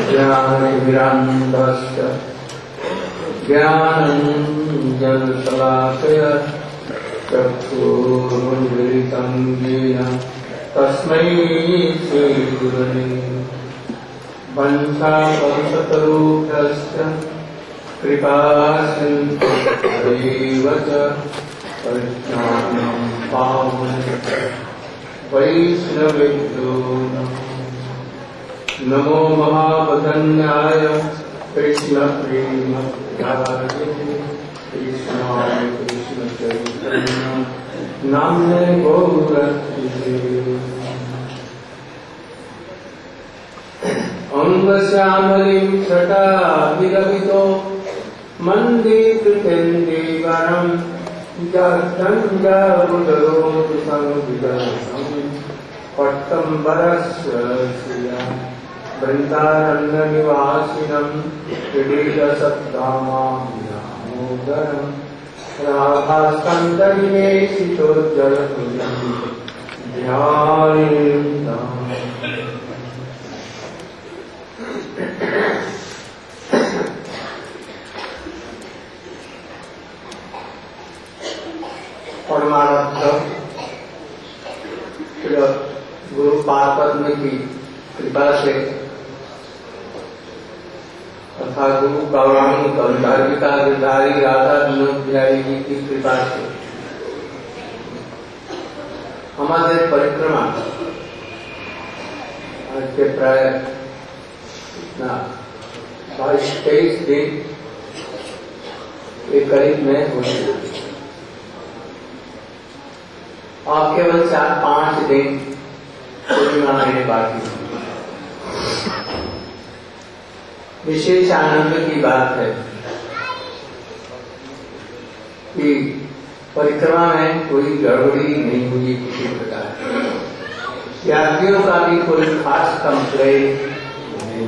ज्ञानविरान्दस्य ज्ञानञ्जनशलाकय चक्षुरुन्मिलितं येन तस्मै श्रीगुरवे वंशाकल्पतरुभ्यश्च कृपासिन्धुभ्यैव च परिज्ञानं पावनं वैष्णवेभ्यो नमो महावदन्याय कृष्णप्रेमभक्ताय कृष्णाय कृष्णचैतन्य नाम्ने गौरहरे अंगश्यामलिं छटाभिरभितो मन्दिकृतेन्दीवरं जगन्जारुदरोतु संविदं पट्टम्बरस्य श्रिया वृन्दारण्यनिवासिनं क्रीडसद्धामामोदरं राधास्कन्दनिवेशितोज्जलतुल्यं ध्यायेन्ताम्। परमानंद गुरु पादपद्म की कृपा से तथा गुरु गौरांग गंधारिका गिरधारी राधा विनोद बिहारी जी की कृपा से हमारे परिक्रमा आज के प्राय 22-23 दिन एक करीब में हो गया और केवल 4-5 दिन पूर्णिमा रहने बाकी। विशेष आनंद की बात है कि परिक्रमा में कोई गड़बड़ी नहीं हुई किसी प्रकार, यात्रियों का भी कोई खास कंप्लेन नहीं।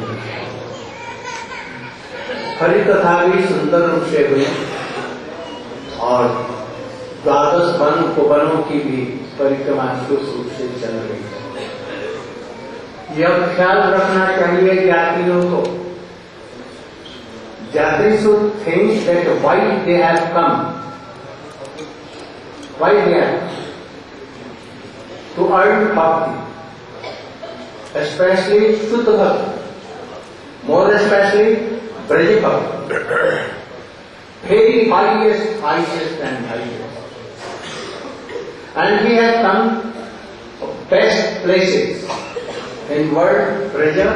हरि कथा भी सुंदर रूप से हुई और 12 वन उपवनों की भी परिक्रमा सुष्ठ रूप से चल रही है। यह ख्याल रखना चाहिए यात्रियों को, यात्री should think that why they have come, why they have to earn bhakti, especially Shuddha Bhakti, more especially Braja Bhakti, very highest and highest. And we have come best places in world Braja,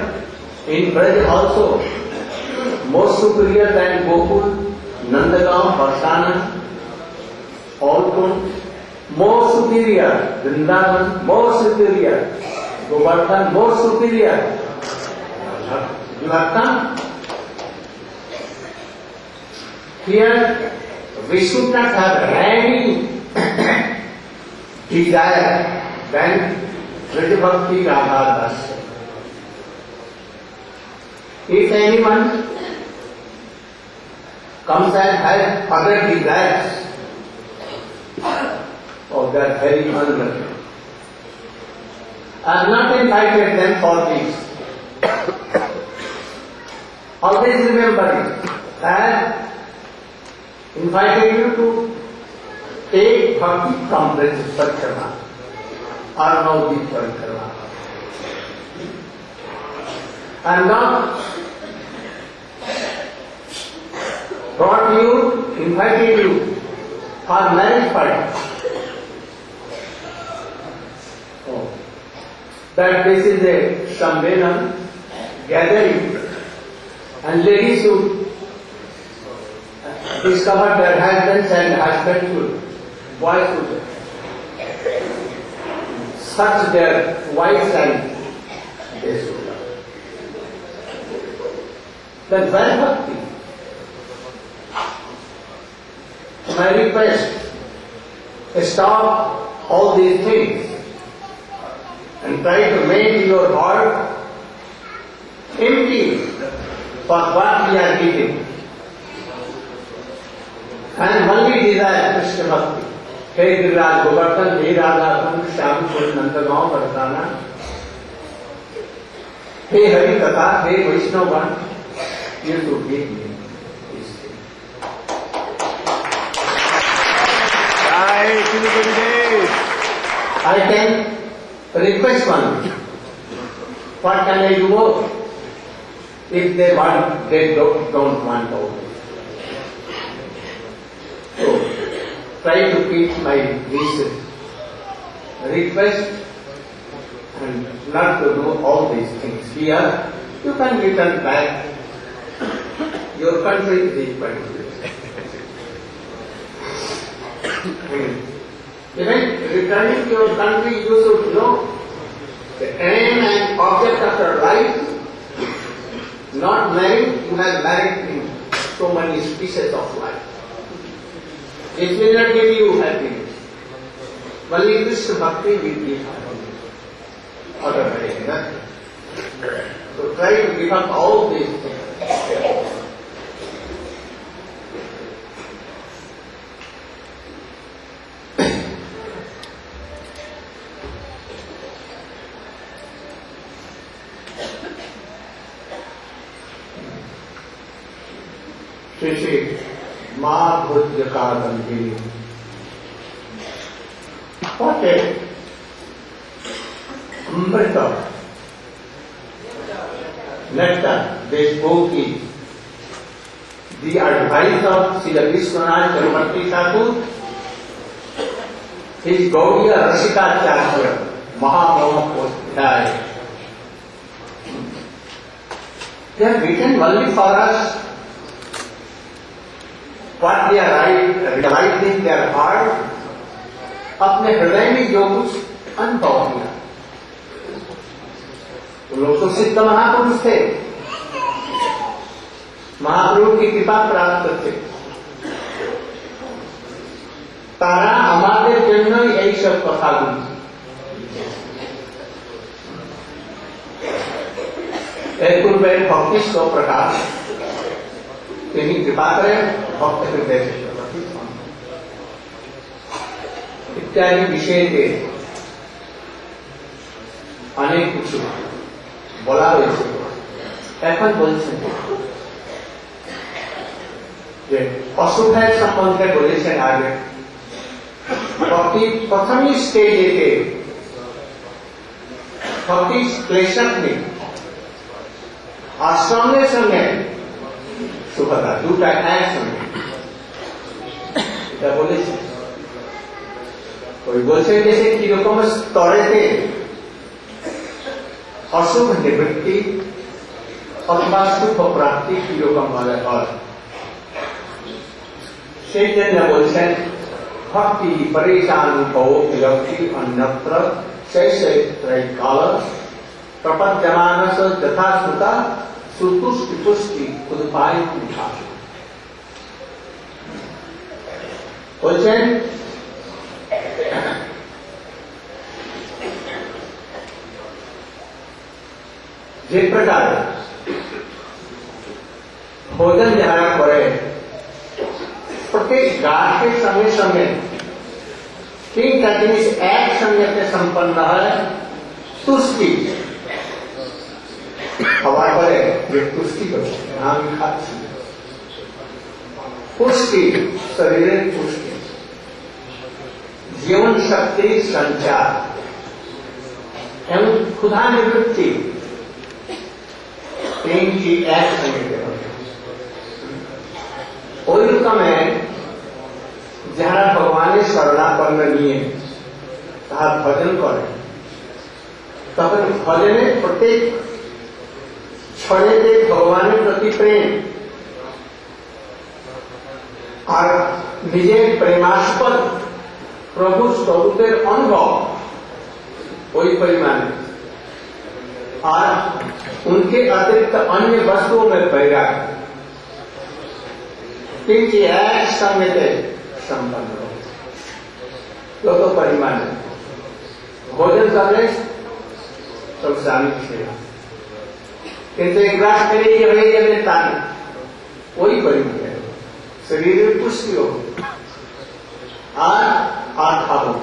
in Braja also, more superior than Gokul, Nandagaon, Varsana, Alkund, more superior, Vrindavan, more superior, Govardhan, more superior. You have come. Here we should not have any desire than Braja Bhakti Radha Dasya. If anyone comes and has other desires, oh, they are very unlucky. I have not invited them for this. Always remember it. I have invited you to take bhakti from this parikrama or now this parikrama. I am not brought you, invited you for marriage party. Oh. That this is a samvelan gathering and ladies should discover their husbands and husbands should, boys should search their wives and they should. Then where bhakti? My request, stop all these things and try to make your heart empty for what we are giving. And only desire Krishna Bhakti. हे गिरिराज गोवर्धन, हे राधा कुंड, श्याम कुंड, नंदगांव, बरसाना, हे हरि कथा, हे वैष्णवगण, ये तो give me this thing. I can request one. What can I do? If they want, they don't want all this. So, try to keep my request and not to do all these things. Here, you can return back. Your country is equal to it. Even returning to your country, you should know the aim and object of your life. Not married, you have married in so many species of life. It will not give you happiness. Only Krishna Bhakti will give happiness. Otherwise, nothing. So try to give up all these things. Shri Ma Bhujyakadambini. What a Amrita nectar they spoke is the advice of Srila Vishwanath Chakravarti Thakur, his Gaudiya Rasikacharya, Mahamohakodhyaya. They have written only for us what they are realized in their heart, अपने हृदय में जो कुछ अनुभव किया। वो लोग तो सिद्ध महापुरुष थे, महाप्रभु की कृपा प्राप्त थे। तारा हमारे जन्म यही सब कथा गुरु एक भक्ति स्व प्रकाश तेनी कृपा करें भक्त हृदय इत्यादि विषय के अनेक कुछ বলা হয়েছে। এখন বলছেন যে অশুভের সম্বন্ধে বলেছেন আগে প্রথমই স্টেজে ভক্তি ক্লেশক নেই আর সঙ্গে সঙ্গে সুখতা দুটা একসঙ্গে এটা বলেছেন। ওই বলছেন যে সে কিরকম স্তরেতে অশুভ নিবৃত্তি অথবা শুভ প্রাপ্তি কিরকম ভাবে হয় সেই জন্য বলছেন ভক্তি পরেশানুভব বিরক্তি অন্যত্র त्रैकाल प्रपद्यमानस यथाश्रुता सुतुष्टि पुष्टि उदपाय বলছেন যে প্রকার भोजन যারা করে प्रत्येक गाठ के समय समय तीन का जिनिस एक संज्ञा से संपन्न है तुष्टि हवा करे ये तुष्टि को नाम खाती पुष्टि शरीर पुष्टि जीवन शक्ति संचार एवं खुदा निवृत्ति तीन की एक संज्ञा ওই রকমে যারা ভগবানের শরণাপন্ন নিয়ে তাহার ভজন করে তখন ভজনে প্রত্যেক ছড়েতে ভগবানের প্রতি প্রেম আর নিজের প্রেমাস্পদ প্রভু স্বরূপের অনুভব ওই পরিমাণে আর उनके अतिरिक्त अन्य वस्तुओं में वैराग्य किंच एक संगते संपन्न हो तो परिमाण भोजन करने सब शामिल सेवा किंतु एक ग्रास करे रही जब तान वही परिमाण है शरीर में पुष्टि हो आठ हो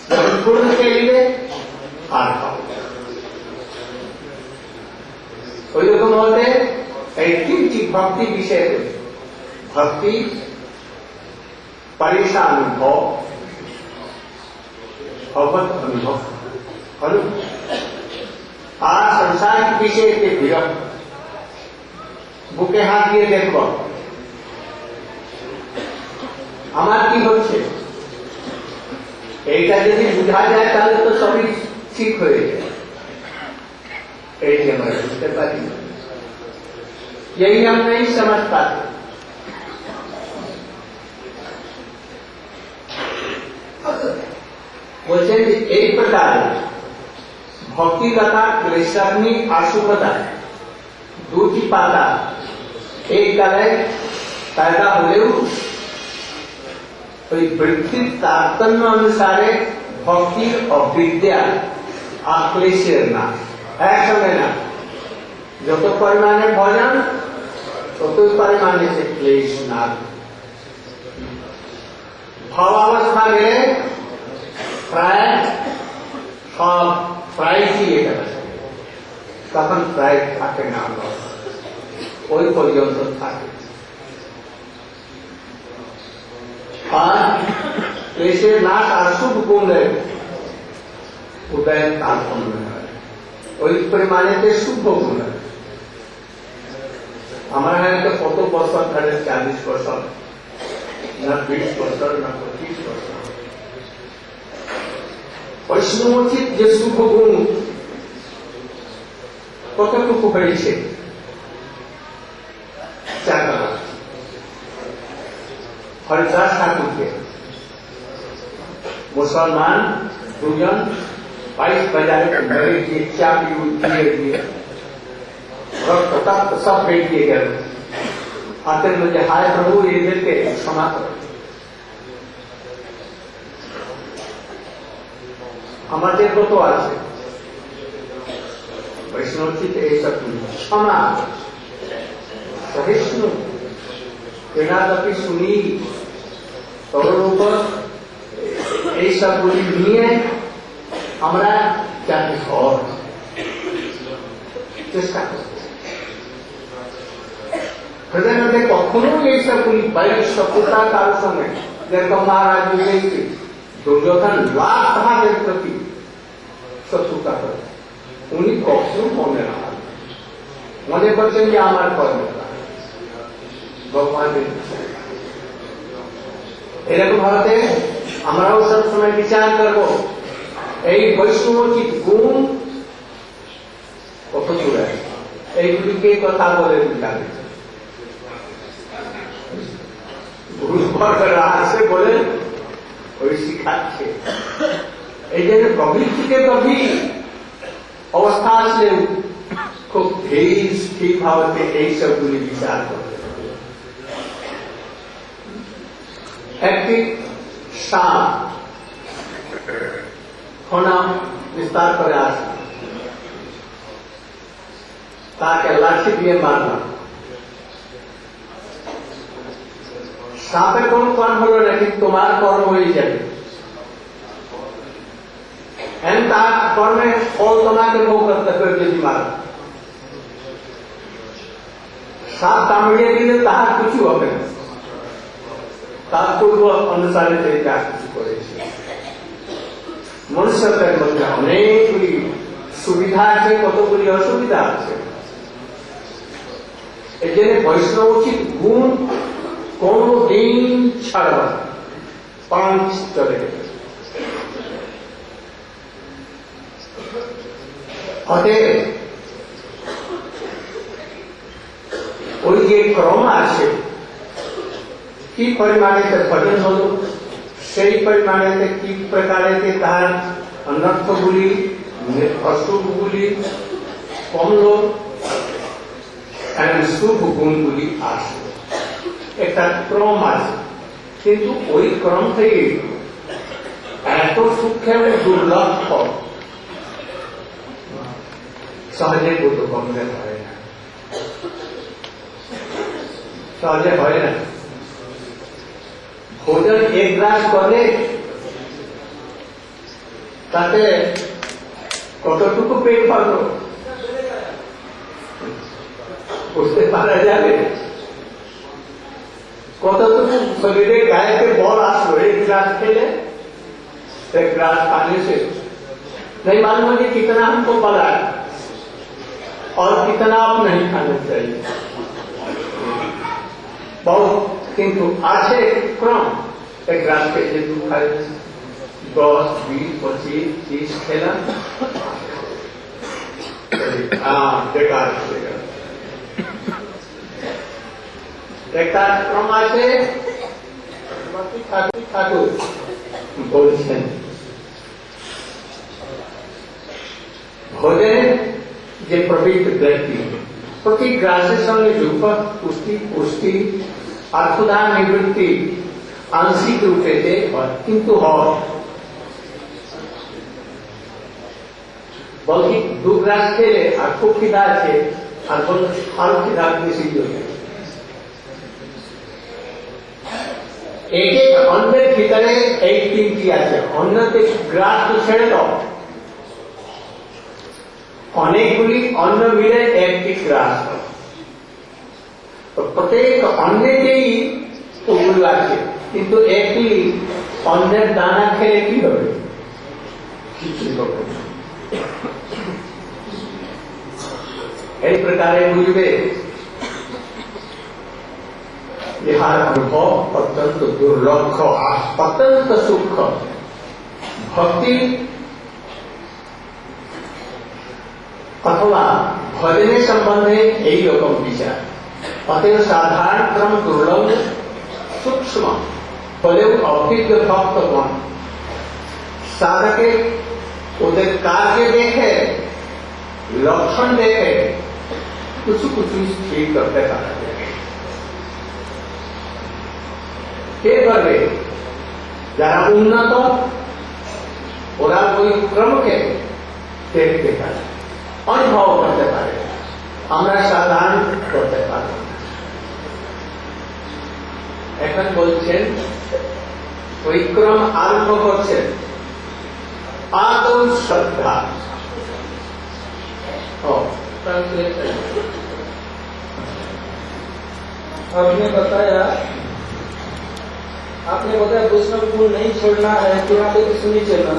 जब पूर्ण के लिए आठ हो ওই রকম হতে এই তিনটি ভক্তি বিষয়, ভক্তি, परेशान अनुभव, अवगत अनुभव, আর সংসারিক বিষয়কে বিরক্ত। বুকে হাত দিয়ে দেখব আমার কি হচ্ছে, এইটা যদি বুঝা যায় তাহলে তো সবই ঠিক হয়ে যায়। এইটি আমরা বুঝতে পারি, यही हम नहीं समझ पाते। बोलते हैं एक प्रकार भक्ति कथा क्लेशाग्नि आशुपता दूची पाता एक कले पैदा हुए वृत्ति तारतम्य अनुसारे भक्ति और विद्या आक्लेशेर ना एक समय ना যত পরিমাণে ভজন ততই পরিমাণে সে ক্লেশ না। ভাব অবস্থা গেলে প্রায় সব প্রায় দিয়ে গেছে, তখন প্রায় থাকে না, ওই পর্যন্ত থাকে। আর ক্লেশের নাশ আর শুভ গুণের উদয় তারতম্য হয়, ওই পরিমাণেতে শুভ গুণ। আমার হাতে কত বছর ধরে, 40 বছর না 20 বছর না 25 বছর, বৈষ্ণবোচিত যে শুভ গুণ কতটুকু হয়েছে, হরিদাস ঠাকুরকে মুসলমান দুজন 22 বাজারে মেরে দিয়ে চাপি উঠিয়ে দিয়ে रक्त तत्व सब फेंक दिए गए। आते मुझे हाय प्रभु ये देखे क्षमा करो, हमारे को तो आज वैष्णवचित ऐसा क्षमा सहिष्णु एनादपि सुनी तोर ऊपर ऐसा बोली नहीं है, हमारा क्या और चेष्टा करो। हृदय में कखनो এইসবগুলি বাইরের শত্রুতা কার সঙ্গে, যেরকম মহারাজ বুঝেছি দুর্যোধন লাখ ভাগের প্রতি শত্রুতা করে, উনি কখনো মনে রাখেন, মনে করছেন যে আমার কর্ম ভগবানের। এরকম ভাবে আমরাও সবসময় বিচার করব এই বৈষ্ণবোচিত গুণ কত দূরে আছে, এইগুলিকে কথা বলে বিচার আসে বলে ওই শিখাচ্ছে। এই জন্য গভীর থেকে গভীর অবস্থা আসলে খুব ধীর স্থির ভাবে এই সবগুলি বিচার করতে হবে। একটি সাপ খনা বিস্তার করে আসে, তাকে লাঠি দিয়ে মারলাম, সাপের কোন কর্ম হলো না, কিন্তু তোমার কর্ম হয়ে যাবে, তার কর্মের ফল তোমাকে ভোগ করতে হবে। যদি মারা সাপ কামড়িয়ে দিলে তাহার কিছু হবে না, তার পূর্ব অনুসারে যা কিছু করেছে। মনুষ্যদের মধ্যে অনেকগুলি সুবিধা আছে, কতগুলি অসুবিধা আছে। এই জন্য বৈষ্ণবোচিত গুণ কোনদিন ছাড়া 5 চলে গেছে। অতএব ওই যে ক্রম আছে, কি পরিমাণেতে ভজন হল, সেই পরিমাণেতে কি প্রকারেতে তার অনর্থগুলি অশুভগুলি কমল এবং শুভ গুণগুলি আসে। একটা ক্রম আছে, কিন্তু ওই ক্রম থেকে এত সূক্ষ্ম দুর্লভ সহজে বোধগম্য হয় না, সহজে হয় না। ভোজন এক গ্রাস করে তাতে কতটুকু পেট ভরল, বুঝতে পারা যাবে কতটুকু শরীরে গায়েতে बल আসলো एक ग्लास खेले एक ग्लास पानी से नहीं मालूम है कितना हमको पड़ा है और कितना आप नहीं खाना चाहिए बहुत किंतु आछे क्रम एक ग्लास के लिए दूध खाए 10, 20, 25, 30 खेला बेकार একটা ক্রম আছে ঠাকুর বলছেন ভোজনে যে প্রবৃত্ত ব্যক্তি প্রতি গ্রাসের সঙ্গে যুক্ত পুষ্টি আর ক্ষুধা নিবৃত্তি আংশিক রূপেতে হয় কিন্তু হয় বলকি দু গ্রাস খেলে আর খুব খিদা আছে আর বল আরো খিদা বেশি হয়ে एक एक अन्नेर भीतरे एक तीनटी आछे अन्नते ग्रास तो छेड़े दाओ अनेकगुली अन्न मिले एकटी ग्रास तो प्रत्येक अन्नेतेई ओगुलो आछे किन्तु एकटी अन्नेर दाना खेले कि होबे किछुई होबे ना এই প্রকারে বুঝবে इहार अनुभव अत्यंत दुर्लभ अत्यंत सूक्ष्म भक्ति अथवा भजने संबंधे यही रकम विचार अतएव साधारण क्रम दुर्लभ सूक्ष्म फले अभिज्ञ भक्तगण साधके उदय कार्य देखे लक्षण देखे कुछ कुछ ठीक करते पारा কে করবে যারা উন্নত ওরা ওই ক্রমকে দেখতে পারে অনুভব করতে পারে আমরা সাধারণ করতে পারব এখন বলছেন ওই ক্রম আরম্ভ করছেন आदौ श्रद्धा आपने बताया वैष्णव गुण नहीं छोड़ना है बिना लेके सुनी चलना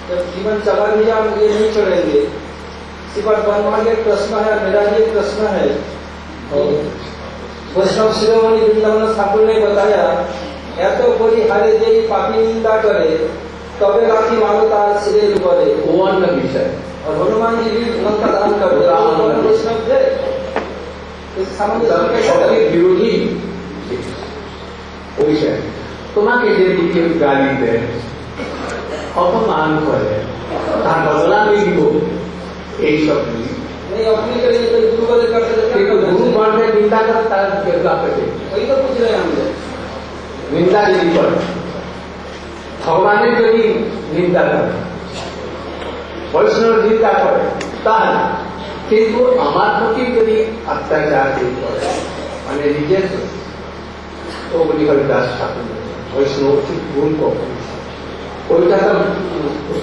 जब जीवन चला गया हम ये नहीं छोड़ेंगे सिवाय बनवा के प्रश्न है मेरा ये प्रश्न है वैष्णव शिरोमणि वृंदावन ठाकुर ने बताया या तो कोई हरे देवी पापी निंदा करे तबे राखी मानो तार सिरे ऊपरे वो अन्य विषय और हनुमान जी भी मन का दान कर वैष्णव थे इस सामान्य विरोधी विषय তোমাকে যদি কেউ গালি দেয় অপমান করে তার বদলা আমি দিব এইসব नहीं अपने के लिए तो गुरु वाले करते थे गुरु मानने निंदा कर तार केला करते वही तो पूछ रहे हैं हम लोग निंदा यदि करे भगवाনের যদি নিন্দা করে বৈষ্ণব নিন্দা করে তাহলে কিন্তু আমার প্রতি যদি অত্যাচার করে মানে নিজের ওগুলি হল দাস ঠাকুর वैष्णव गुण को ওইটা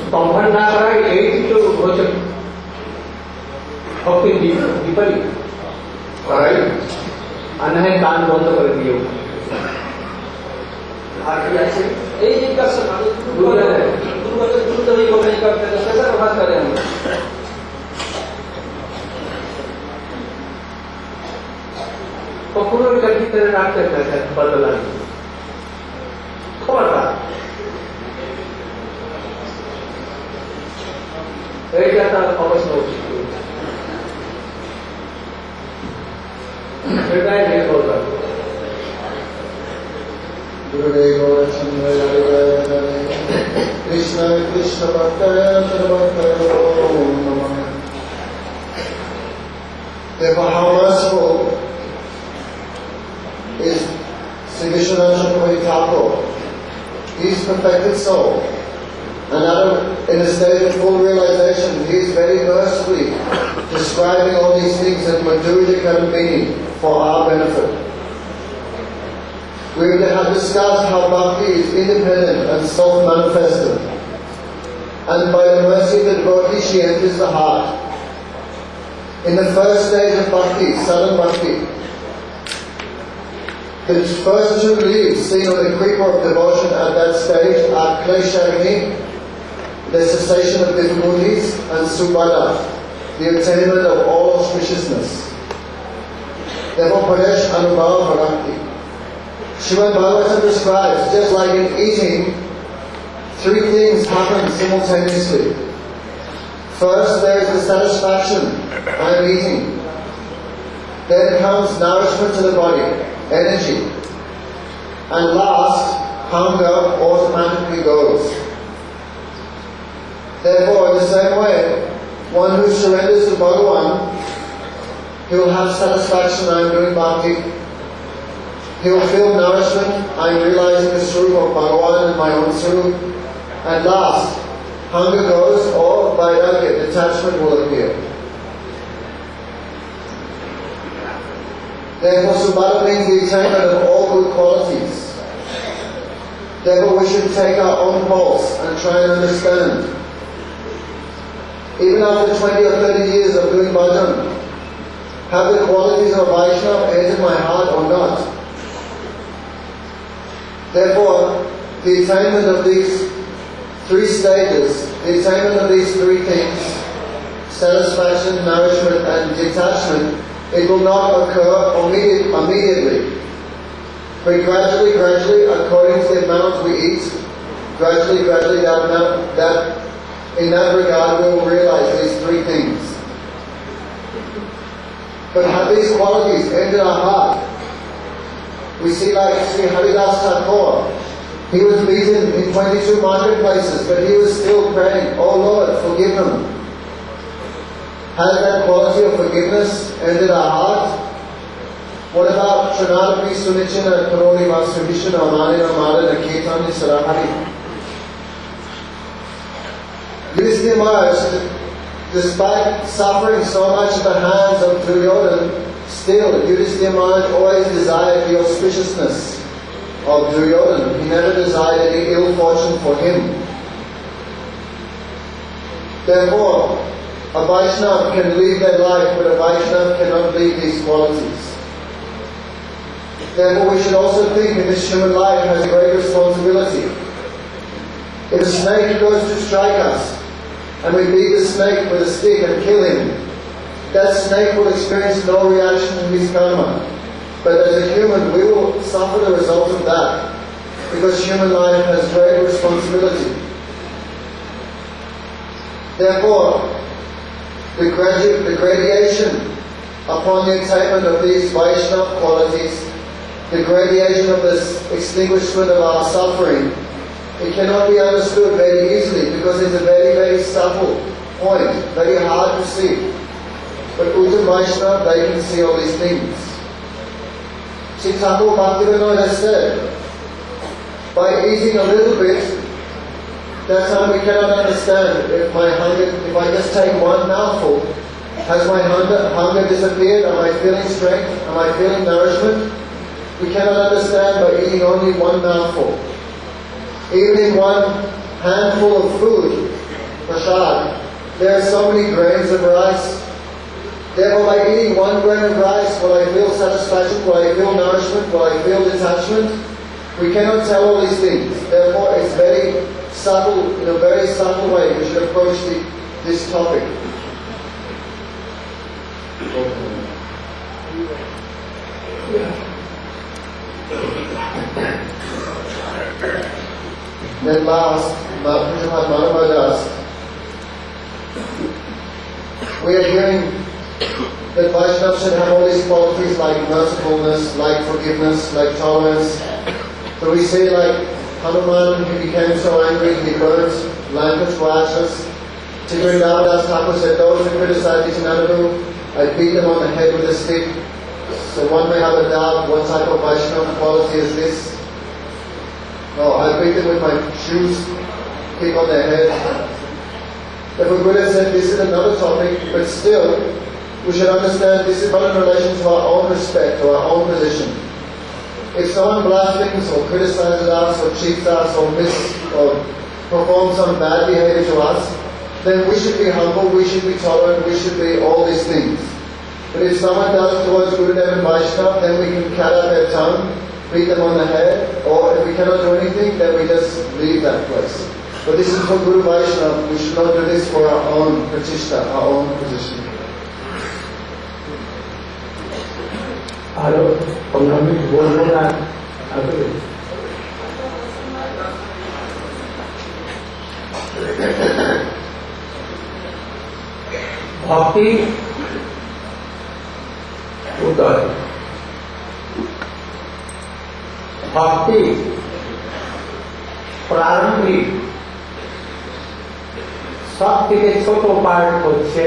স্তম্ভন না করা এই তো হচ্ছে ভক্তি বিপরীত করাই আর না কান বন্ধ করে দিও আর কি আছে এই জিজ্ঞাসা গুরু তো এই नहीं करते तो कैसा बात करें हम कखनो এটা ভিতরে রাখতে থাকে বদলা খবরদার এইটা তার অবশ্য উচিত এটাই নিয়ে বলতে गुरुदेव कृष्ण कृष्ण भक्तय नमः Therefore, how merciful is Sri Vishwanath Thakur. He is perfected soul, and in a state of full realization, he is very mercifully describing all these things in Madhurika and meaning for our benefit. We have discussed how bhakti is independent and self-manifested, and by the mercy of the devotee she enters the heart. In the first stage of bhakti, sadhana bhakti, the first two leaves seen on the creeper of devotion at that stage are klesharini, the cessation of difficulties, and subhada, the attainment of all auspiciousness. Therefore, Pradesh Anubhava Bhakti. Srimad Bhagavatam describes, just like in eating, three things happen simultaneously. First, there is the satisfaction, I am eating. Then comes nourishment to the body, energy. And last, hunger automatically goes. Therefore, in the same way, one who surrenders to Bhagavan, he will have satisfaction, I am doing bhakti. He will feel nourishment, I am realizing the Swarup of Bhagavan and my own Swarup. And last, hunger goes, or vairagya, detachment will appear. Therefore, subhada means the attainment of all good qualities. Therefore, we should take our own pulse and try and understand. Even after 20 or 30 years of doing bhajan, have the qualities of Vaishnava entered my heart or not? Therefore, the attainment of these three stages, the attainment of these three things, satisfaction, nourishment and detachment, it will not occur immediately. But gradually, according to the amount we eat, gradually, in that regard we will realize these three things. But have these qualities entered our heart? We see like Sri Haridas Thakur. He was beaten in 22 marketplaces, but he was still praying, "Oh Lord, forgive him." Has that quality of forgiveness entered our heart? What about Trinadapi Sunichina Karoni Vasubhishana Amanina Madana Kirtani Sarahari? Yudhisthira Maharaj, despite suffering so much at the hands of Duryodhana, still Yudhisthira Maharaj always desired the auspiciousness of Duryodhana. He never desired any ill fortune for him. Therefore, a Vaishnava can lead their life, but a Vaishnava cannot lead these qualities. Therefore, we should also think in this human life has a great responsibility. If a snake goes to strike us, and we beat the snake with a stick and kill him, that snake will experience no reaction in his karma. But as a human, we will suffer the result of that, because human life has great responsibility. Therefore, the gradation upon the attainment of these Vaishnava qualities, the gradation of this extinguishment of our suffering, it cannot be understood very easily because it's a very, very subtle point, very hard to see. But Uttam Vaishnava, they can see all these things. See, Thakur Bhaktivinoda has said, by eating a little bit, that's how we cannot understand if I just take one mouthful, has my hunger disappeared? Am I feeling strength? Am I feeling nourishment? We cannot understand by eating only one mouthful. Even in one handful of food, prasad, there are so many grains of rice. Therefore, by eating 1 grain of rice, will I feel satisfaction? Will I feel nourishment? Will I feel detachment? We cannot tell all these things. Therefore, it's very subtle, in a very subtle way, we should approach this topic. Then last, we are hearing that Vaishnava should have all these qualities like mercifulness, like forgiveness, like tolerance. So we say like Hanuman, he became so angry he burnt Lanka's Rakshas. Tigrindadas Thakur said, those who criticize Itinanadu, I beat them on the head with a stick. So one may have a doubt, what type of Vaishnava quality is this? No, I beat them with my shoes, kick on their head. Therefore Buddha said this is another topic, but still, we should understand this is not in relation to our own respect or our own position. If someone blasphemes or criticizes us or cheats us or performs some bad behavior to us, then we should be humble, we should be tolerant, we should be all these things. But if someone does towards Gurudev and Vaishnava, then we can cut out their tongue, beat them on the head, or if we cannot do anything, then we just leave that place. But this is for Guru Vaishnava. We should not do this for our own pratishtha, our own position. Hello, ভক্তি উদয় ভক্তি প্রারম্ভিক সব থেকে ছোট part হচ্ছে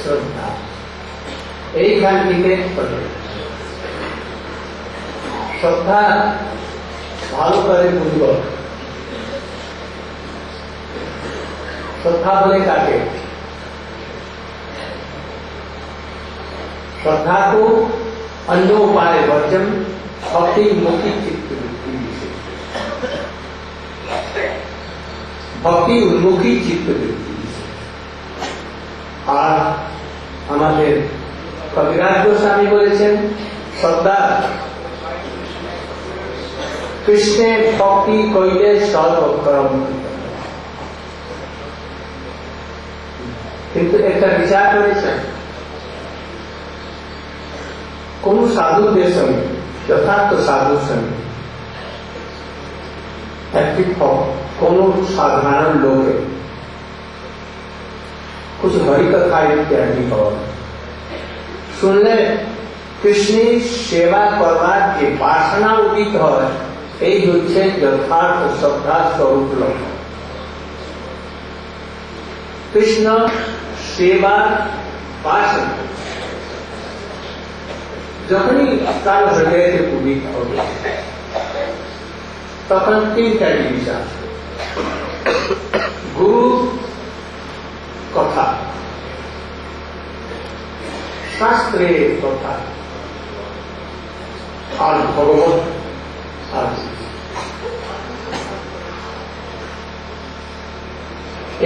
শ্রদ্ধা। এইখান থেকে শ্রদ্ধা ভালো করে বুঝব। শ্রদ্ধা বলে কাকে? श्रद्धा को अन्य उपाय वर्जन भक्ति मुखी चित्त वृत्ति विशेष भक्ति उन्मुखी चित्त वृत्ति विशेष। আর আমাদের কবিরাজ গোস্বামী বলেছেন শ্রদ্ধা কৃষ্ণের ভক্তি কইলে সর্বকর্ম। কিন্তু একটা বিচার করেছেন কোন সাধুদের সঙ্গে যথার্থ সাধুর সঙ্গে একটি কোন সাধারণ লোকে कुछ हरि कथा इत्यादि শুনলে কৃষ্ণের সেবা করবার যে বাসনা উদিত হয় এই হচ্ছে যথার্থ শ্রদ্ধা স্বরূপ লক্ষণ। কৃষ্ণ সেবার বাসনা যখনই তার হৃদয়কে উদিত হবে তখন তিনটা জিনিস আসবে। গুরু কথা, শাস্ত্রের কথা আর ভগবত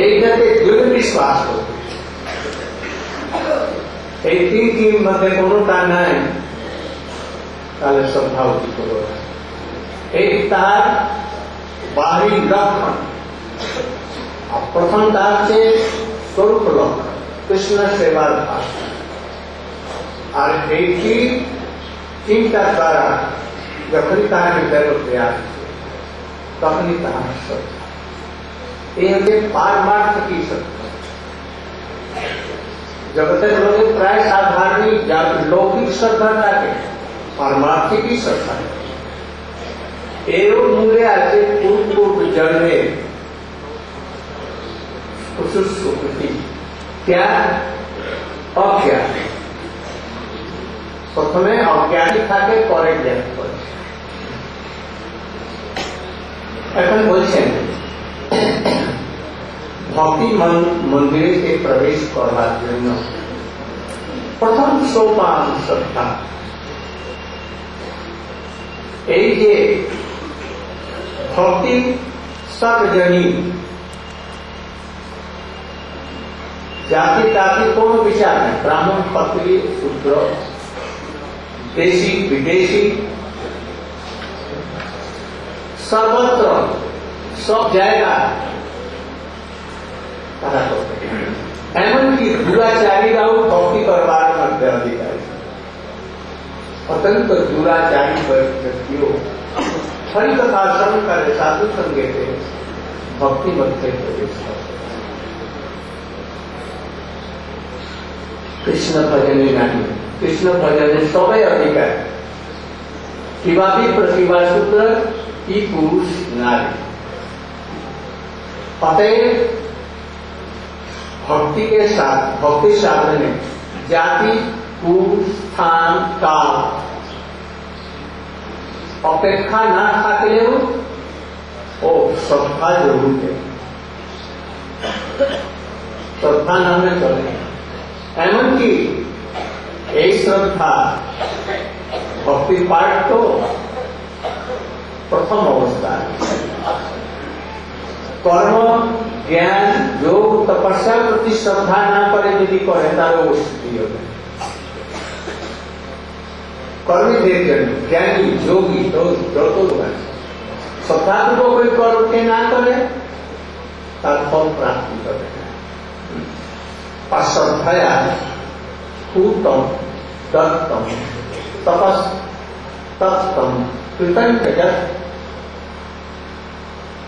এইটাতে দৃঢ় বিশ্বাস করবে। এই তিনটির মধ্যে কোনোটা নাই তাহলে শ্রদ্ধা উচিত হবে। এই তার বাহ্যিক লক্ষণ। প্রথমটা হচ্ছে স্বরূপ লক্ষণ, কৃষ্ণ সেবার ভাষা। আর এইটি চিন্তার দ্বারা যখনই তার হৃদয় উঠে আসছে তখনই তাহার শ্রদ্ধা। এই হচ্ছে পারমার্থিক শ্রদ্ধা। জগতের লোকে প্রায় সাধারণ লৌকিক শ্রদ্ধা থাকে, পারমার্থিক শ্রদ্ধা। এর মূলে আছে পূর্ব জন্মের সুশ্রুতি, জ্ঞান অজ্ঞান। প্রথমে অজ্ঞানী থাকে, পরে জ্ঞান করে। এখন বলছেন ভক্তি মন্দিরে প্রবেশ করার জন্য প্রথম সোপান শ্রদ্ধা। এই যে ভক্তি সর্বজনীন, জাতি তাতি কোনো বিচার নেই, ব্রাহ্মণ ক্ষত্রিয় শূদ্র দেশি বিদেশি সর্বত্র সব জায়গায় তারা করতে। এমনকি দুরাচারীরাও ভক্তি করবার মধ্যে অধিকারী। অত্যন্ত দুরাচারী ব্যক্তিও হরিকথা শ্রবণ করে সাধু সঙ্গে ভক্তি মধ্যে প্রবেশ করে। কৃষ্ণ ভজনে নাহি, কৃষ্ণ ভজনে সবাই অধিকার। শিবাদী প্রতিভা সূত্র কি পুরুষ নারী। অতএব भक्ति के साथ भक्ति साधन में जाति कुल स्थान काल अपेक्षा न থাকলেও ও শ্রদ্ধা জরুর है। শ্রদ্ধা নামে চলে। এমনকি এই শ্রদ্ধা ভক্তি পাঠ তো প্রথম অবস্থা। কর্ম জ্ঞান যোগ তপস্যার প্রতি শ্রদ্ধা না করে যদি করে তারও স্থিতি হবে। কর্মীদের জন্য, জ্ঞানী যোগী তো যত লোক আছে, শ্রদ্ধাপূর্বক ওই কর্মকে না করে তার ফল প্রাপ্তি হবে না। অশ্রদ্ধয়া ভূতম দত্তম তপস তত্তম কৃতং জগৎ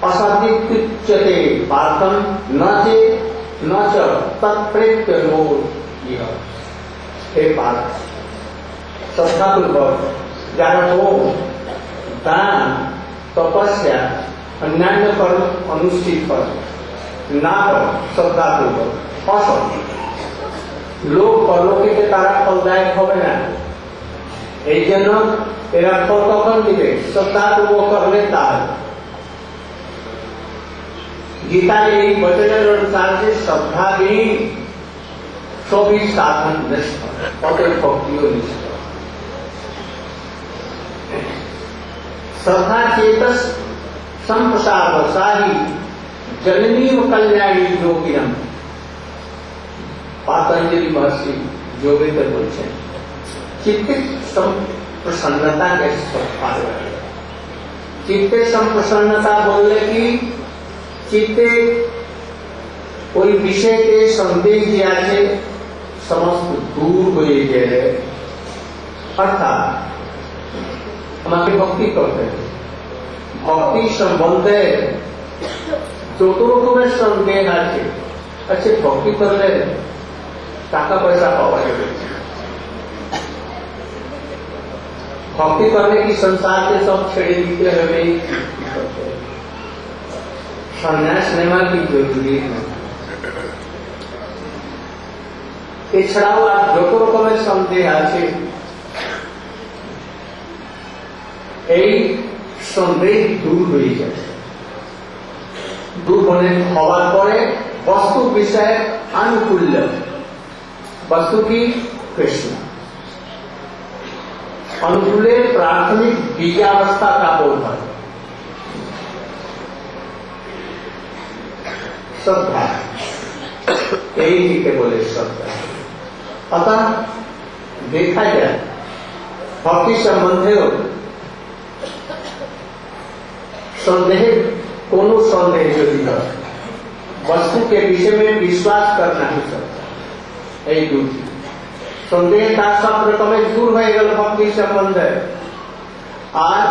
অসাধিত্যুচ্যতে পার্থম ন চ তৎপ্রেত্য মোর ইহ। হে পার্থ, শ্রদ্ধাপূর্বক যারা হোম, দান, তপস্যা, অন্যান্য কর্ম অনুষ্ঠিত করে না করে শ্রদ্ধাপূর্বক, অসৎ লোক পরলোকে তারা ফলদায়ক হবে না। এই জন্য এরা ফল কখন দিবে? শ্রদ্ধাপূর্বক করলে তার। गीता এই বচনের অনুসার যে শ্রদ্ধাহীন সবই সাধন নিষ্ঠ, অতএব ভক্তিও নিষ্ঠ। श्रद्धा चेतस संप्रसाद साही जननी व कल्याणी योगिनम। पतंजलि महर्षि योगेंद्र बोलते हैं चित्त संप्रसन्नता के स्वभाव। चित्ते संप्रसन्नता बोलने की चित्ते कोई विषय के संदेह से समस्त दूर हो गए, अर्थात हमारी भक्ति करते हैं। भक्ति संबंधे যত রকমের সন্দেহ আছে, আচ্ছা ভক্তি করলে টাকা পয়সা পাওয়া যাবে, भक्ति करने की संसार के सब छेड़े दीते हुए संन्यास लेना की जरूरी है। এছাড়াও আর যত রকমের সন্দেহ আছে এই সন্দেহ দূর হয়ে যায়। দূর হওয়ার পরে বস্তু বিষয়ে আনুকূল্য, বস্তু কি কৃষ্ণ, अनुकूले प्राथमिक बीजावस्था का बोध है श्रद्धा, यही के बोले श्रद्धा। अतः देखा जाए भक्ति संबंधे संदेह कोनो संदेह जो दिखा वस्तु के विषय में विश्वास करना ही सकता, यही दूसरी संदेह का सब रकमें दूर हो गल भक्ति संबंध है। आज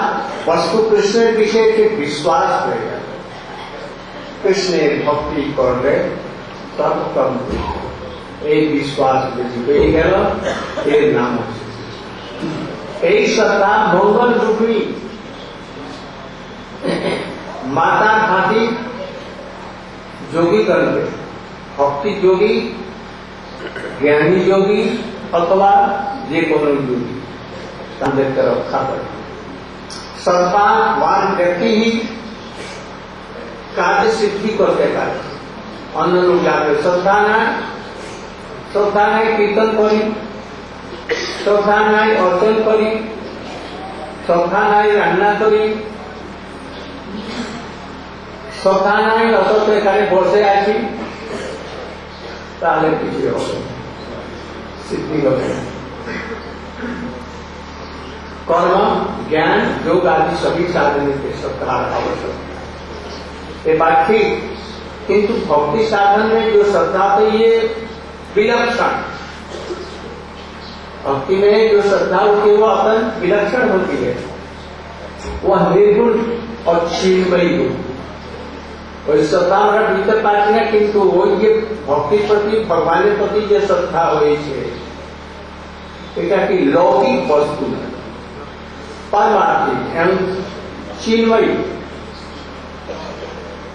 वस्तु कृष्ण विषय के विश्वास रहेगा, कृष्ण भक्ति कर रहे सब कम एक विश्वास जुड़े गल नाम यही श्रद्धा मंगल रूपी माता घाटी जोगी करके भक्ति जोगी, ज्ञानी जोगी अथवा जे कोनो योगी संदेह कर रखा पड़े। श्रद्धावान व्यक्ति ही कार्य सिद्धि करते कार्य अन्य लोग जाते श्रद्धा नहीं कीर्तन करी, श्रद्धा नहीं अर्चन करी, श्रद्धा नहीं रान्ना करी, श्रद्धा नहीं असत एखाने बसे आছি তাহলে কিছু হবে सिद्धि होते हैं। कर्म, ज्ञान, योग आदि सभी साधन के श्रद्धा आवश्यक ये बात ठीक, किंतु भक्ति साधन में जो श्रद्धा तो ये विलक्षण, भक्ति में जो श्रद्धा होती है वो अपन विलक्षण होती है, वह निर्गुण और क्षीणमयी होती है। और श्रद्धा हमारा भीतर पाती है, किंतु वो ये भक्ति प्रति भगवान प्रति जो श्रद्धा हुई है कि लौकिक वस्तु परमार्थिक एवं चिन्मयी,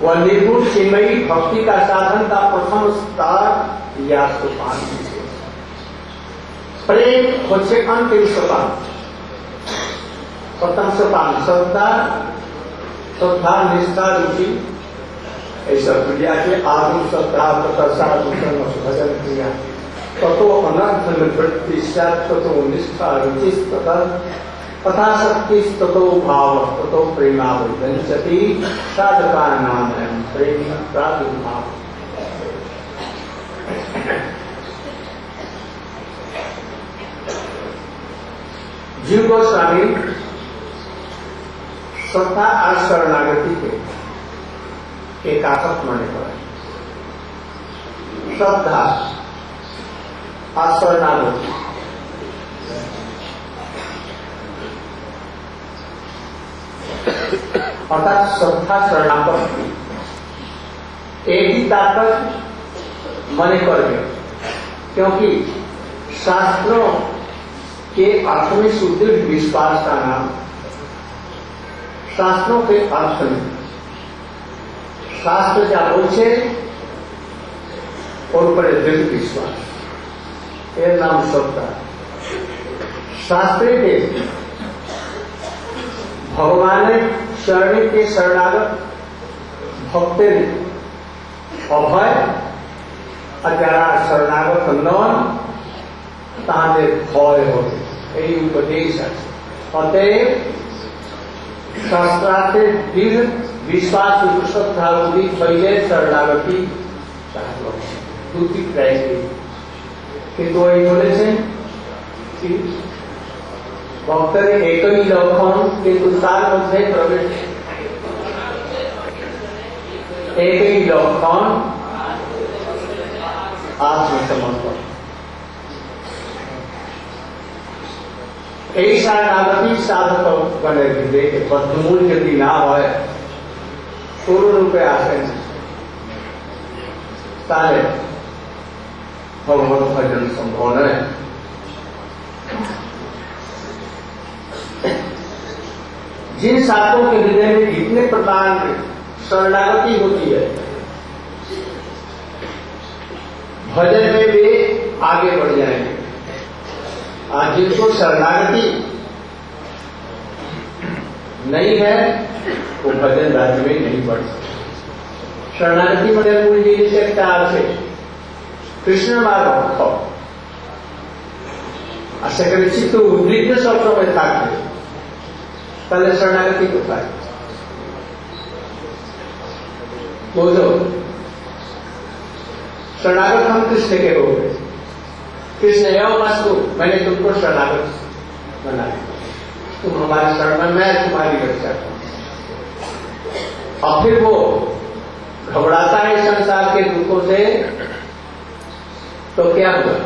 वह निर्गुण चिन्मयी भक्ति का साधन का प्रथम स्तर या सोपान। प्रेम होच्छे अंतिम सोपान, प्रथम सोपान श्रद्धा, श्रद्धा निष्ठा रुचि ऐसा क्रिया के आदि श्रद्धा तथा भजन क्रिया ततो अनर्थ निवृत्ति ततो निष्ठा रुचि तथा शक्ति ततो भाव ततो प्रेमावृत्ति साधका नाम है प्रेम प्रादुर्भाव। जीव गोस्वामी श्रद्धा और शरणागति के एकात्मक माने पर श्रद्धा और शरणागति अर्थात श्रद्धा शरणागति एक ही ताकत मने कर गए, क्योंकि शास्त्रों के अर्थ में सुदृढ़ विश्वास का नाम, शास्त्रों के अर्थ में शास्त्र जा बोले और बड़े दृढ़ विश्वास, यह नाम श्रद्धा। शास्त्र के भगवान शरण के शरणागत भक्त अभय अजारा शरणागत नवन तांदे भय हो, यही उपदेश है। अतएव शास्त्रार्थे दृढ़ विश्वास श्रद्धा होगी पहले शरणागति दूसरी प्राइज किंतु वही बोले से भक्त एक ही लक्षण किंतु सार मध्य प्रवेश एक ही लक्षण आत्मसमर्पण। यही शरणागति साधक बने बदमूल यदि ना हो पूर्ण रूपे आसे ताले भगवत भजन संभव है। जिन साधकों के हृदय में जितने प्रकार की शरणागति होती है भजन में वे आगे बढ़ जाएंगे, आज जिनको शरणागति नहीं है वो भजन राज्य में नहीं बढ़ सकते। शरणागति मध्य मूल जी से कृष्ण मार्ग आशा करें चित्त उद्विग्न सब समय থাকে তাহলে शरणागति কোথায় बोलो। शरणागत हम कृष्ण के हो गए, कृष्ण एवं वास्तु मैंने तुमको शरणागत बनाया, तुम हमारे शरण में, मैं तुम्हारी रक्षा करूं। और फिर वो घबराता है संसार के दुखों से तो क्या हुआ,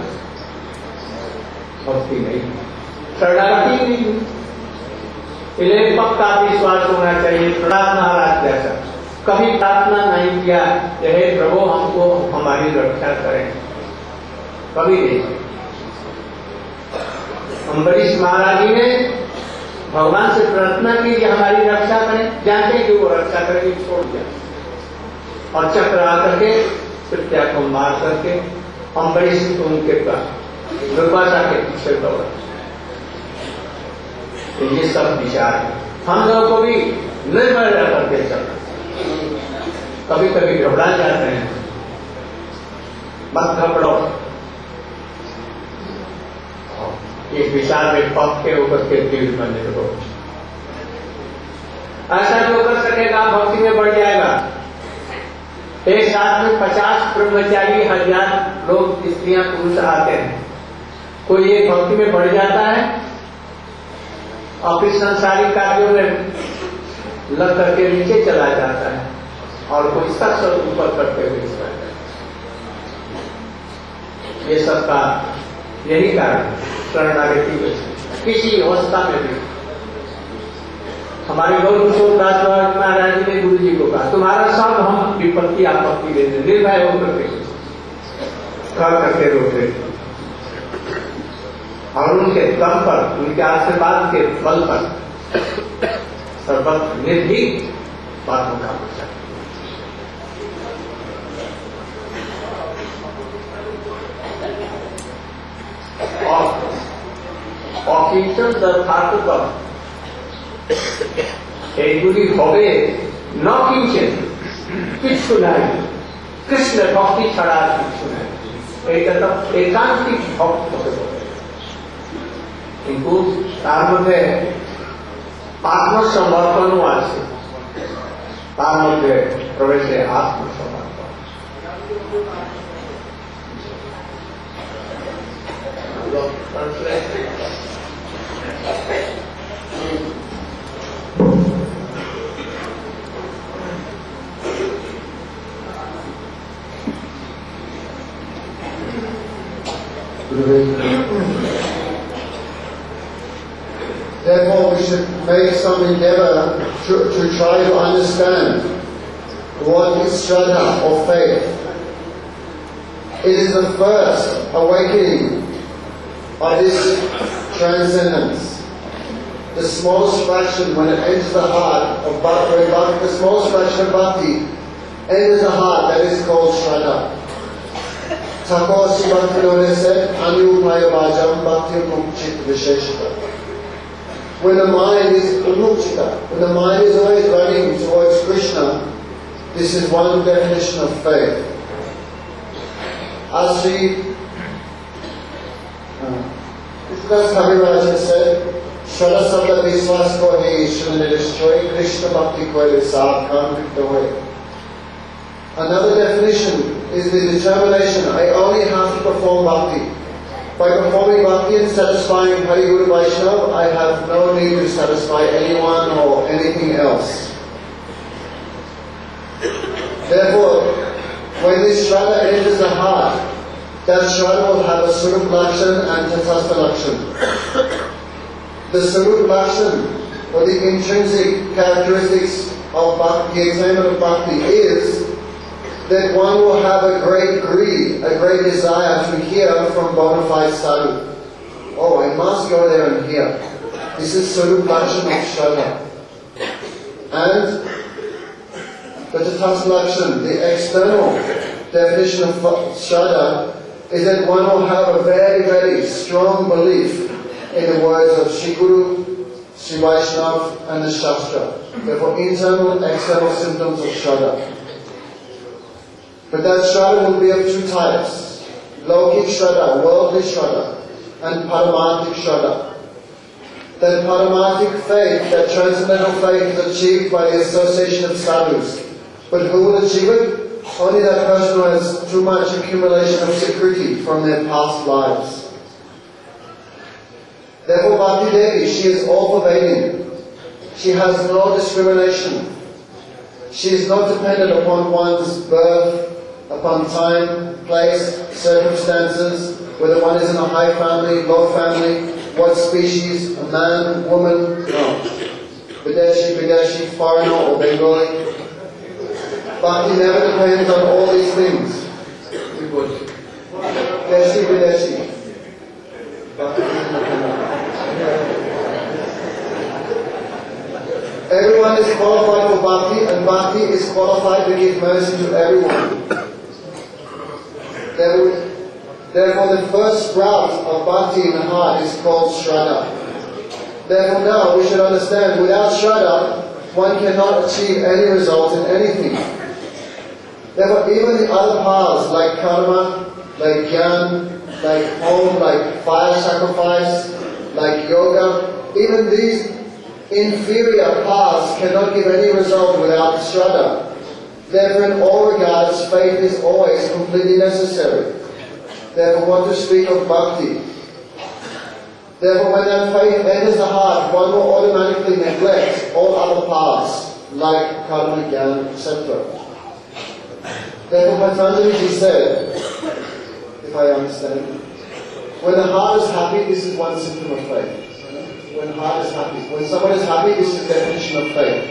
भक्ति नहीं, शरणागति नहीं। इसलिए पक्का विश्वास होना चाहिए। प्रार्थना जैसा कभी प्रार्थना नहीं किया कि हे प्रभु हमको हमारी रक्षा करें, कभी नहीं। अम्बरीश महाराज जी ने भगवान से प्रार्थना की कि हमारी रक्षा करें, जानते कि वो रक्षा करेंगे, छोड़ दिया और चक्र आकर के प्रत्या को मार करके अम्बरीश उनके दुर्वासा के पीछे दौड़ा। तो ये सब विचार है, हम लोगों को भी निर्भय रह करके चलना। कभी कभी घबरा जाते हैं, मत घबराओ, एक विचार में पक्के होकर के दृढ़ बने रहो। ऐसा जो कर सकेगा भक्ति में बढ़ जाएगा। एक साथ में 50 ब्रह्मचारी 1000 लोग स्त्रियां पुरुष आते हैं, कोई एक भक्ति में बढ़ जाता है और फिर संसारिक कार्यों में लग करके नीचे चला जाता है और कोई सच ऊपर करते हुए जाता है। ये सबका यही कारण शरणागति किसी अवस्था में भी। हमारे गौरव दास महाराज जी ने गुरु जी को कहा तुम्हारा सब हम विपत्ति आपत्ति देते, निर्भय होकर करके रोके और उनके दम पर, उनके आशीर्वाद के बल पर सर्वत्र निर्भीक बातों का प्रचार। অকিঞ্চন যথার্থ এইগুলি হবে ন কিঞ্চন, কিছু নাই, কৃষ্ণ ভক্তি ছাড়া আর কিছু নাই। এইটা তো একান্তিক ভক্ত হতে পারে, কিন্তু তার মধ্যে আত্মসমর্পণও আছে, তার মধ্যে প্রবেশে আত্মসমর্পণ। Translate. Therefore, we should make some endeavor to try to understand what is Shraddha or faith. It is the first awakening of this transcendence. The smallest fraction when it enters the heart of bhakti, the smallest fraction of bhakti enters the heart, that is called Shraddha. Thakur Sivaktinone said, Anupaya Bhajam Bhakti Mukchit Visheshita. When the mind is unukchita, when the mind is always running towards Krishna, this is one definition of faith. As Sri Kaviraj said, Shraddha Sabda Viswas Ko Hai Ishwara Nirishchoy Krishna Bhakti Koile Sadhkan Viktoy. Another definition is the determination, I only have to perform bhakti. By performing bhakti and satisfying Hari Guru Vaishnava, I have no need to satisfy anyone or anything else. Therefore, when this Shraddha enters the heart, that Shraddha will have a Sarup Lakshan and Tatastha Lakshan. The Sarup Lakshan, or the intrinsic characteristics of bhakti, the attainment of bhakti, is that one will have a great greed, a great desire to hear from bona fide sadhu. Oh, I must go there and hear. This is Sarup Lakshan of Shraddha. And the Tatastha Lakshan, the external definition of Shraddha, is that one will have a very, very strong belief in the words of Shri Guru, Shri Vaishnava and the Shastra. Therefore, internal and external symptoms of Shraddha. But that Shraddha will be of two types. Lokik Shraddha, worldly Shraddha, and Paramarthik Shraddha. That Paramarthik faith, that transcendental faith, is achieved by the association of sadhus. But who will achieve it? Only that person who has too much accumulation of security from their past lives. Therefore, Bhakti Devi, she is all-pervading. She has no discrimination. She is not dependent upon one's birth, upon time, place, circumstances, whether one is in a high family, low family, what species, a man, woman, no. Videshi, foreigner or Bengali. Bhakti never depends on all these things. Videshi. Everyone is qualified for bhakti, and bhakti is qualified to give mercy to everyone. Therefore, the first sprout of bhakti in the heart is called Shraddha. Therefore, now we should understand, without Shraddha, one cannot achieve any result in anything. Therefore, even the other paths like karma, like jnana, like home, like fire sacrifice, like yoga, even these inferior paths cannot give any result without Shraddha. Therefore, in all regards, faith is always completely necessary. Therefore, what to speak of bhakti? Therefore, when that faith enters the heart, one will automatically neglect all other paths, like karma, jnana, etc. Therefore, Patanjali said, if I understand, when the heart is happy, this is one symptom of faith. When the heart is happy. When someone is happy, this is the definition of faith.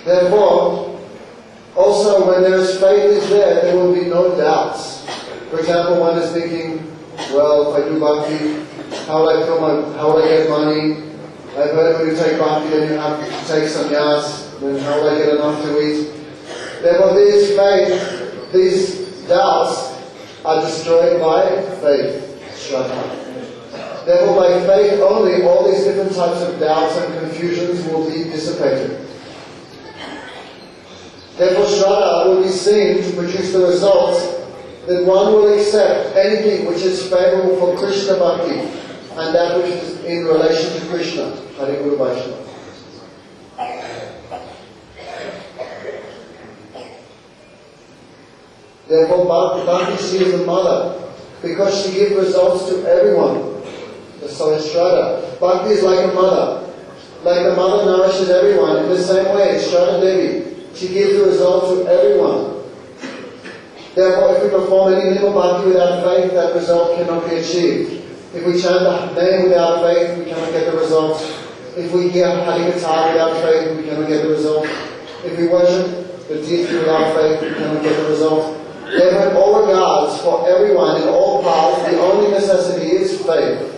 Therefore, also when there is faith there will be no doubts. For example, one is thinking, well, if I do bhakti, how will I get money? I've heard when you take bhakti, then you have to take sannyas, then how will I get enough to eat? Therefore, these faith, these doubts are destroyed by faith, Shraddha. Therefore, by faith only, all these different types of doubts and confusions will be dissipated. Therefore, Shraddha will be seen to produce the result that one will accept anything which is favorable for Krishna Bhakti and that which is in relation to Krishna, Hari Guru Vaishnava. Therefore, Bhakti, she is a mother because she gives results to everyone. So is Shraddha. Bhakti is like a mother. Like the mother nourishes everyone, in the same way, Shraddha Devi, she gives the result to everyone. Therefore, if we perform any minimal bhakti without faith, that result cannot be achieved. If we chant the name without faith, we cannot get the result. If we hear Hari Katha without faith, we cannot get the result. If we worship the deity without faith, we cannot get the result. Therefore, in all regards, for everyone in all paths, the only necessity is faith.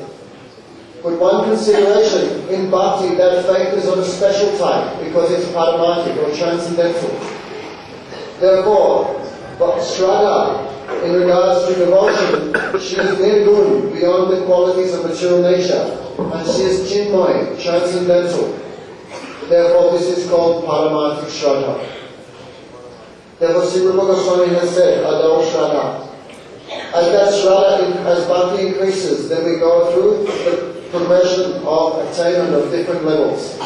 But one consideration, in bhakti, that faith is of a special type, because it's paramatic or transcendental. Therefore, Shraddha, in regards to devotion, she is nirgun, beyond the qualities of material nature, and she is chinmay, transcendental. Therefore, this is called paramatic Shraddha. Therefore, Sri Rupa Goswami has said, Adau Shraddha. As that Shraddha, as bhakti increases, then we go through the progression of attainment of different levels.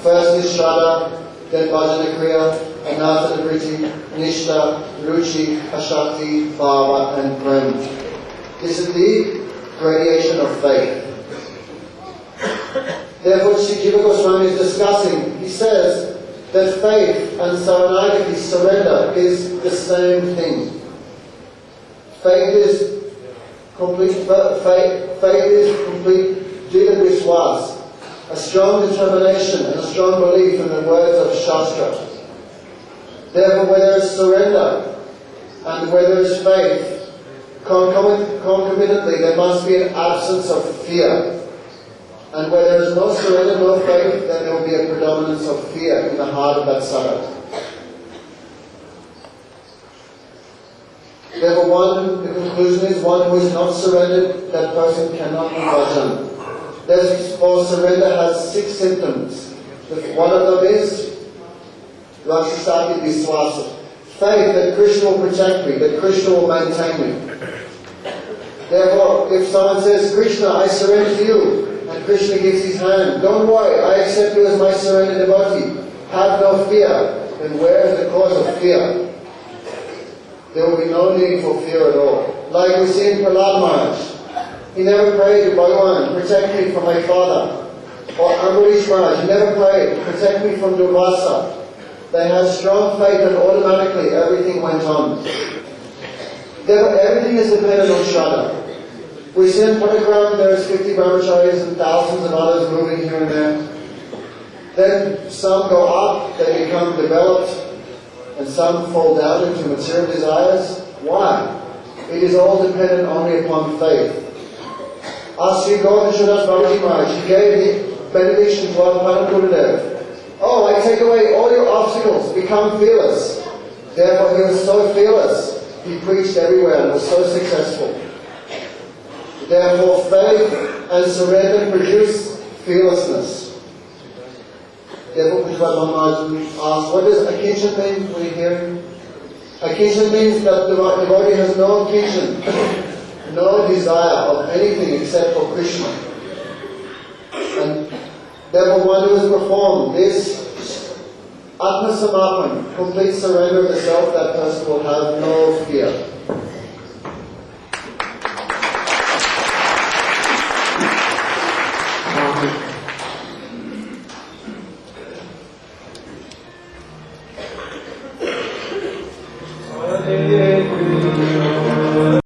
First is Shraddha, then Bhajana Kriya, Anarthana Vritti, Nishta, Ruchi, Ashakti, Bhava, and Prem. This is the gradation of faith. Therefore, Sri Jiva Goswami is discussing, he says that faith and saranagati, surrender, is the same thing. Faith is complete Jita Viswas, a strong determination and a strong belief in the words of Shastra. Therefore, where there is surrender and where there is faith, concomitantly there must be an absence of fear. And where there is no surrender, no faith, then there will be a predominance of fear in the heart of that sadhak. Therefore, the conclusion is one who is not surrendered, that person cannot do bhajan. Therefore, surrender has 6 symptoms. One of them is Raksasati Viswasa. Faith that Krishna will protect me, that Krishna will maintain me. Therefore, if someone says, Krishna, I surrender to you, and Krishna gives his hand, don't worry, I accept you as my surrendered devotee. Have no fear. Then where is the cause of fear? There will be no need for fear at all. Like we see in Prahlad Maharaj. He never prayed to Bhagavan, protect me from my father. Or Ambarish Maharaj, he never prayed, protect me from Durvasa. They had strong faith and automatically everything went on. Therefore, everything is dependent on Shraddha. We see in Padagram there is 50 brahmacharis and thousands of others moving here and there. Then some go up, they become developed, and some fall down into material desires. Why? It is all dependent only upon faith. Ask Sri Govardhan Babaji Maharaj, he gave the benediction to our Padam Gurudev. Oh, I take away all your obstacles, become fearless. Therefore he was so fearless, he preached everywhere and was so successful. Therefore faith and surrender produce fearlessness. Therefore Pushpa Maharaj asked, what does akinchan mean? We hear akinchan means that the devotee has no akinchan, no desire of anything except for Krishna. And therefore one who has performed this Atma Samapan, complete surrender of the self, that person will have no fear.